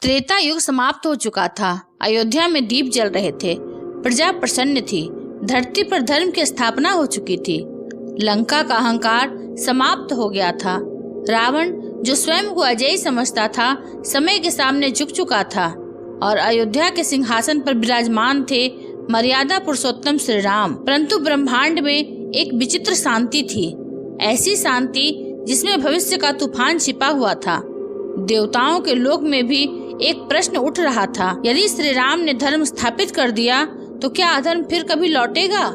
त्रेता युग समाप्त हो चुका था। अयोध्या में दीप जल रहे थे। प्रजा प्रसन्न थी। धरती पर धर्म की स्थापना हो चुकी थी। लंका का अहंकार समाप्त हो गया था। रावण जो स्वयं को अजय समझता था, समय के सामने झुक चुका था और अयोध्या के सिंहासन पर विराजमान थे मर्यादा पुरुषोत्तम श्री राम। परंतु ब्रह्मांड में एक विचित्र शांति थी, ऐसी शांति जिसमें भविष्य का तूफान छिपा हुआ था। देवताओं के लोक में भी एक प्रश्न उठ रहा था, यदि श्री राम ने धर्म स्थापित कर दिया तो क्या अधर्म फिर कभी लौटेगा?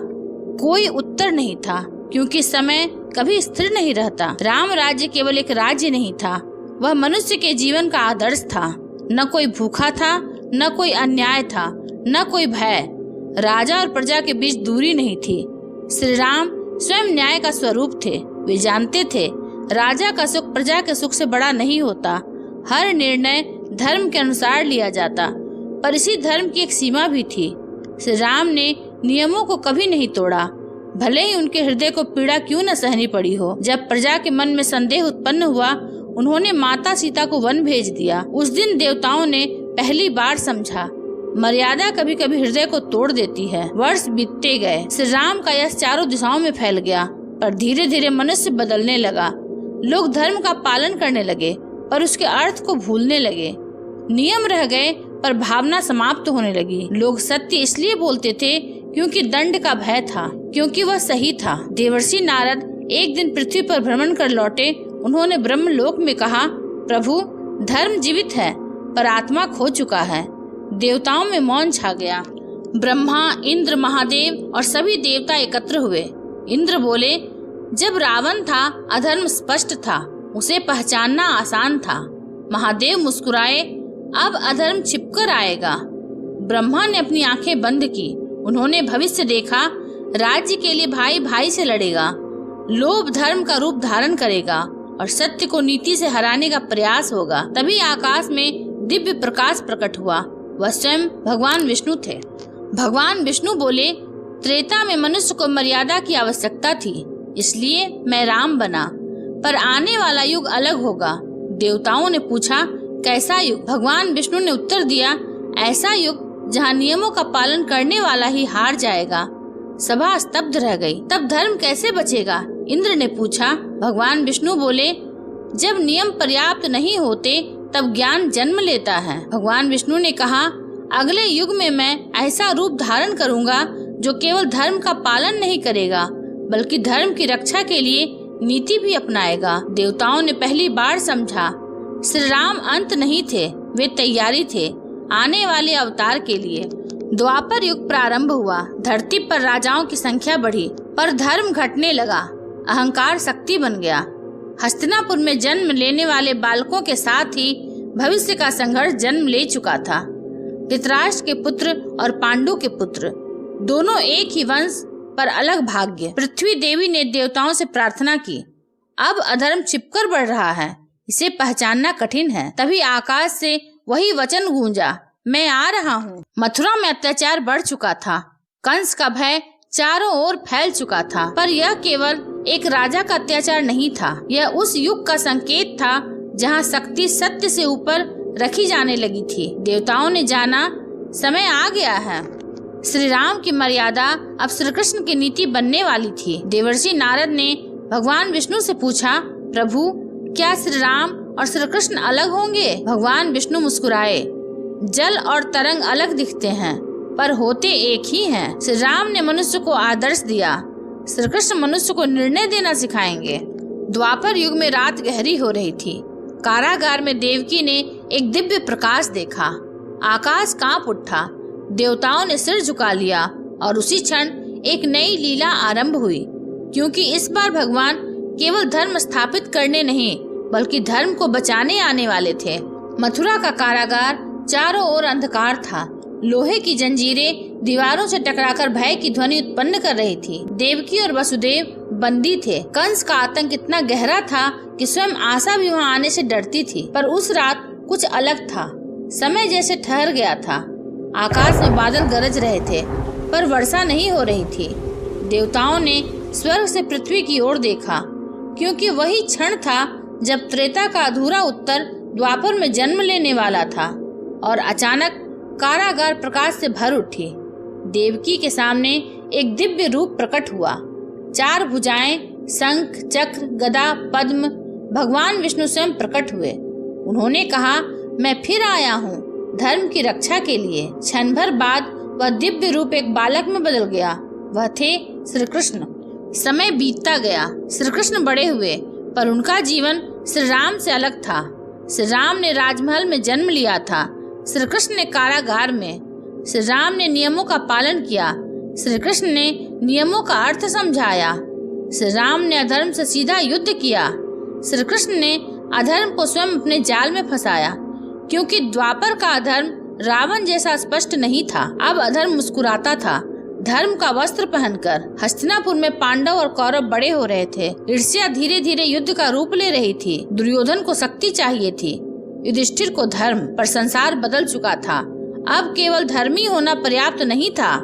कोई उत्तर नहीं था, क्योंकि समय कभी स्थिर नहीं रहता। राम राज्य केवल एक राज्य नहीं था, वह मनुष्य के जीवन का आदर्श था। न कोई भूखा था, न कोई अन्याय था, न कोई भय। राजा और प्रजा के बीच दूरी नहीं थी। श्री राम स्वयं न्याय का स्वरूप थे। वे जानते थे राजा का सुख प्रजा के सुख से बड़ा नहीं होता। हर निर्णय धर्म के अनुसार लिया जाता, पर इसी धर्म की एक सीमा भी थी। श्री राम ने नियमों को कभी नहीं तोड़ा, भले ही उनके हृदय को पीड़ा क्यों न सहनी पड़ी हो। जब प्रजा के मन में संदेह उत्पन्न हुआ, उन्होंने माता सीता को वन भेज दिया। उस दिन देवताओं ने पहली बार समझा, मर्यादा कभी कभी हृदय को तोड़ देती है। वर्ष बीतते गए। श्री राम का यश चारों दिशाओं में फैल गया, पर धीरे धीरे मनुष्य बदलने लगा। लोग धर्म का पालन करने लगे, पर उसके अर्थ को भूलने लगे। नियम रह गए, पर भावना समाप्त होने लगी। लोग सत्य इसलिए बोलते थे क्योंकि दंड का भय था, क्योंकि वह सही था। देवर्षि नारद एक दिन पृथ्वी पर भ्रमण कर लौटे। उन्होंने ब्रह्मलोक में कहा, प्रभु, धर्म जीवित है, पर आत्मा खो चुका है। देवताओं में मौन छा गया। ब्रह्मा, इंद्र, महादेव और सभी देवता एकत्र हुए। इंद्र बोले, जब रावण था अधर्म स्पष्ट था, उसे पहचानना आसान था। महादेव मुस्कुराए, अब अधर्म छिपकर आएगा। ब्रह्मा ने अपनी आंखें बंद की। उन्होंने भविष्य देखा, राज्य के लिए भाई भाई से लड़ेगा, लोभ धर्म का रूप धारण करेगा और सत्य को नीति से हराने का प्रयास होगा। तभी आकाश में दिव्य प्रकाश प्रकट हुआ। वह स्वयं भगवान विष्णु थे। भगवान विष्णु बोले, त्रेता में मनुष्य को मर्यादा की आवश्यकता थी, इसलिए मैं राम बना, पर आने वाला युग अलग होगा। देवताओं ने पूछा, कैसा युग? भगवान विष्णु ने उत्तर दिया, ऐसा युग जहाँ नियमों का पालन करने वाला ही हार जाएगा। सभा स्तब्ध रह गई। तब धर्म कैसे बचेगा? इंद्र ने पूछा। भगवान विष्णु बोले, जब नियम पर्याप्त नहीं होते तब ज्ञान जन्म लेता है। भगवान विष्णु ने कहा, अगले युग में मैं ऐसा रूप धारण करूंगा जो केवल धर्म का पालन नहीं करेगा, बल्कि धर्म की रक्षा के लिए नीति भी अपनाएगा। देवताओं ने पहली बार समझा, श्री राम अंत नहीं थे, वे तैयारी थे आने वाले अवतार के लिए। द्वापर युग प्रारंभ हुआ। धरती पर राजाओं की संख्या बढ़ी, पर धर्म घटने लगा। अहंकार शक्ति बन गया। हस्तिनापुर में जन्म लेने वाले बालकों के साथ ही भविष्य का संघर्ष जन्म ले चुका था। धृतराष्ट्र के पुत्र और पांडु के पुत्र, दोनों एक ही वंश पर अलग भाग्य। पृथ्वी देवी ने देवताओं से प्रार्थना की, अब अधर्म छिपकर बढ़ रहा है, इसे पहचानना कठिन है। तभी आकाश से वही वचन गूंजा, मैं आ रहा हूँ। मथुरा में अत्याचार बढ़ चुका था। कंस का भय चारों ओर फैल चुका था, पर यह केवल एक राजा का अत्याचार नहीं था। यह उस युग का संकेत था जहाँ शक्ति सत्य से ऊपर रखी जाने लगी थी। देवताओं ने जाना, समय आ गया है। श्री राम की मर्यादा अब श्री कृष्ण की नीति बनने वाली थी। देवर्षि नारद ने भगवान विष्णु से पूछा, प्रभु, क्या श्री राम और श्री कृष्ण अलग होंगे? भगवान विष्णु मुस्कुराए, जल और तरंग अलग दिखते हैं, पर होते एक ही हैं। श्री राम ने मनुष्य को आदर्श दिया, श्री कृष्ण मनुष्य को निर्णय देना सिखाएंगे। द्वापर युग में रात गहरी हो रही थी। कारागार में देवकी ने एक दिव्य प्रकाश देखा। आकाश कांप उठा। देवताओं ने सिर झुका लिया और उसी क्षण एक नई लीला आरंभ हुई, क्योंकि इस बार भगवान केवल धर्म स्थापित करने नहीं, बल्कि धर्म को बचाने आने वाले थे। मथुरा का कारागार चारों ओर अंधकार था। लोहे की जंजीरें दीवारों से टकराकर भय की ध्वनि उत्पन्न कर रही थी। देवकी और वसुदेव बंदी थे। कंस का आतंक इतना गहरा था कि स्वयं आशा भी वहाँ आने से डरती थी। पर उस रात कुछ अलग था। समय जैसे ठहर गया था। आकाश में बादल गरज रहे थे, पर वर्षा नहीं हो रही थी। देवताओं ने स्वर्ग से पृथ्वी की ओर देखा, क्योंकि वही क्षण था जब त्रेता का अधूरा उत्तर द्वापर में जन्म लेने वाला था। और अचानक कारागार प्रकाश से भर उठी। देवकी के सामने एक दिव्य रूप प्रकट हुआ। 4 भुजाएं, शंख, चक्र, गदा, पद्म, भगवान विष्णु स्वयं प्रकट हुए। उन्होंने कहा, मैं फिर आया हूँ धर्म की रक्षा के लिए। क्षण भर बाद वह दिव्य रूप एक बालक में बदल गया। वह थे श्री कृष्ण। समय बीतता गया। श्री कृष्ण बड़े हुए, पर उनका जीवन श्री राम से अलग था। श्री राम ने राजमहल में जन्म लिया था, श्री कृष्ण ने कारागार में। श्री राम ने नियमों का पालन किया, श्री कृष्ण ने नियमों का अर्थ समझाया। श्री राम ने अधर्म से सीधा युद्ध किया, श्री कृष्ण ने अधर्म को स्वयं अपने जाल में फंसाया। क्योंकि द्वापर का अधर्म रावण जैसा स्पष्ट नहीं था, अब अधर्म मुस्कुराता था। धर्म का वस्त्र पहनकर हस्तिनापुर में पांडव और कौरव बड़े हो रहे थे। ईर्ष्या धीरे धीरे युद्ध का रूप ले रही थी। दुर्योधन को शक्ति चाहिए थी, युधिष्ठिर को धर्म, पर संसार बदल चुका था। अब केवल धर्मी होना पर्याप्त नहीं था।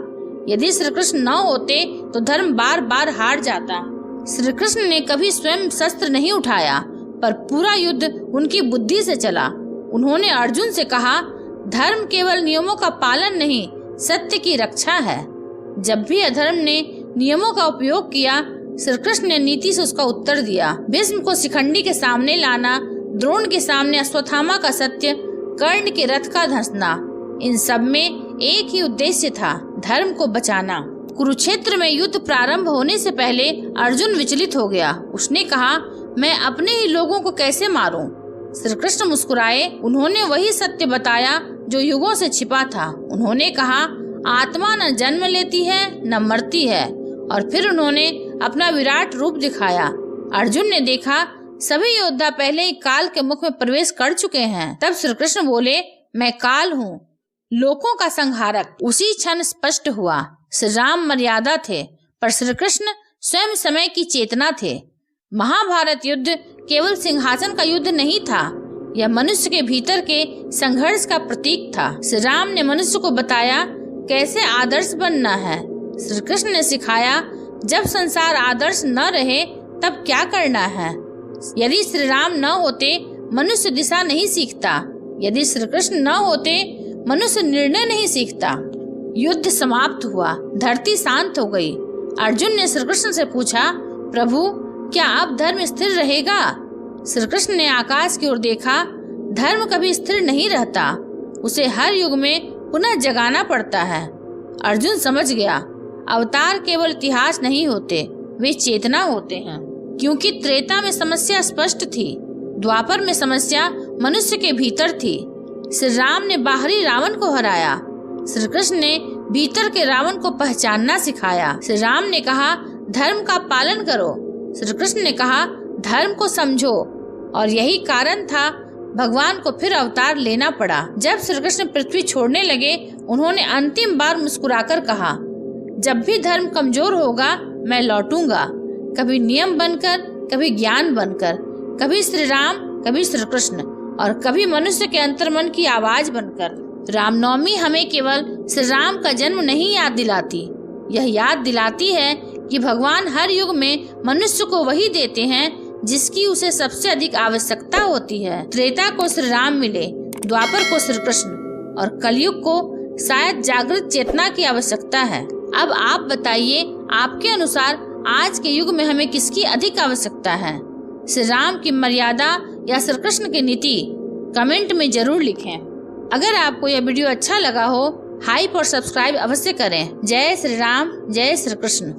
यदि श्री कृष्ण न होते तो धर्म बार बार हार जाता। श्री कृष्ण ने कभी स्वयं शस्त्र नहीं उठाया, पर पूरा युद्ध उनकी बुद्धि से चला। उन्होंने अर्जुन से कहा, धर्म केवल नियमों का पालन नहीं, सत्य की रक्षा है। जब भी अधर्म ने नियमों का उपयोग किया, श्री कृष्ण ने नीति से उसका उत्तर दिया। भीष्म को शिखंडी के सामने लाना, द्रोण के सामने अश्वत्थामा का सत्य, कर्ण के रथ का धंसना, इन सब में एक ही उद्देश्य था, धर्म को बचाना। कुरुक्षेत्र में युद्ध प्रारंभ होने से पहले अर्जुन विचलित हो गया। उसने कहा, मैं अपने ही लोगों को कैसे मारूं? श्री कृष्ण मुस्कुराए। उन्होंने वही सत्य बताया जो युगों से छिपा था। उन्होंने कहा, आत्मा न जन्म लेती है न मरती है। और फिर उन्होंने अपना विराट रूप दिखाया। अर्जुन ने देखा, सभी योद्धा पहले ही काल के मुख में प्रवेश कर चुके हैं। तब श्री कृष्ण बोले, मैं काल हूँ, लोकों का संहारक। उसी क्षण स्पष्ट हुआ, श्री राम मर्यादा थे, पर श्री कृष्ण स्वयं समय की चेतना थे। महाभारत युद्ध केवल सिंहासन का युद्ध नहीं था, यह मनुष्य के भीतर के संघर्ष का प्रतीक था। श्री राम ने मनुष्य को बताया कैसे आदर्श बनना है। श्री कृष्ण ने सिखाया, जब संसार आदर्श न रहे तब क्या करना है। यदि श्री राम न होते, मनुष्य दिशा नहीं सीखता। यदि श्री कृष्ण न होते, मनुष्य निर्णय नहीं सीखता। युद्ध समाप्त हुआ, धरती शांत हो गई। अर्जुन ने श्री कृष्ण से पूछा, प्रभु क्या अब धर्म स्थिर रहेगा? श्री कृष्ण ने आकाश की ओर देखा। धर्म कभी स्थिर नहीं रहता, उसे हर युग में पुनः जगाना पड़ता है। अर्जुन समझ गया, अवतार केवल इतिहास नहीं होते, वे चेतना होते हैं। क्योंकि त्रेता में समस्या स्पष्ट थी, द्वापर में समस्या मनुष्य के भीतर थी। श्री राम ने बाहरी रावण को हराया, श्री कृष्ण ने भीतर के रावण को पहचानना सिखाया। श्री राम ने कहा, धर्म का पालन करो, श्री कृष्ण ने कहा, धर्म को समझो। और यही कारण था भगवान को फिर अवतार लेना पड़ा। जब श्री कृष्ण पृथ्वी छोड़ने लगे, उन्होंने अंतिम बार मुस्कुराकर कहा, जब भी धर्म कमजोर होगा मैं लौटूंगा, कभी नियम बनकर, कभी ज्ञान बनकर, कभी श्री राम, कभी श्री कृष्ण, और कभी मनुष्य के अंतर्मन की आवाज बनकर। रामनवमी हमें केवल श्री राम का जन्म नहीं याद दिलाती, यह याद दिलाती है कि भगवान हर युग में मनुष्य को वही देते हैं जिसकी उसे सबसे अधिक आवश्यकता होती है। त्रेता को श्री राम मिले, द्वापर को श्री कृष्ण, और कलयुग को शायद जागृत चेतना की आवश्यकता है। अब आप बताइए, आपके अनुसार आज के युग में हमें किसकी अधिक आवश्यकता है, श्री राम की मर्यादा या श्री कृष्ण की नीति? कमेंट में जरूर लिखें। अगर आपको यह वीडियो अच्छा लगा हो, हाइप और सब्सक्राइब अवश्य करें। जय श्री राम, जय श्री कृष्ण।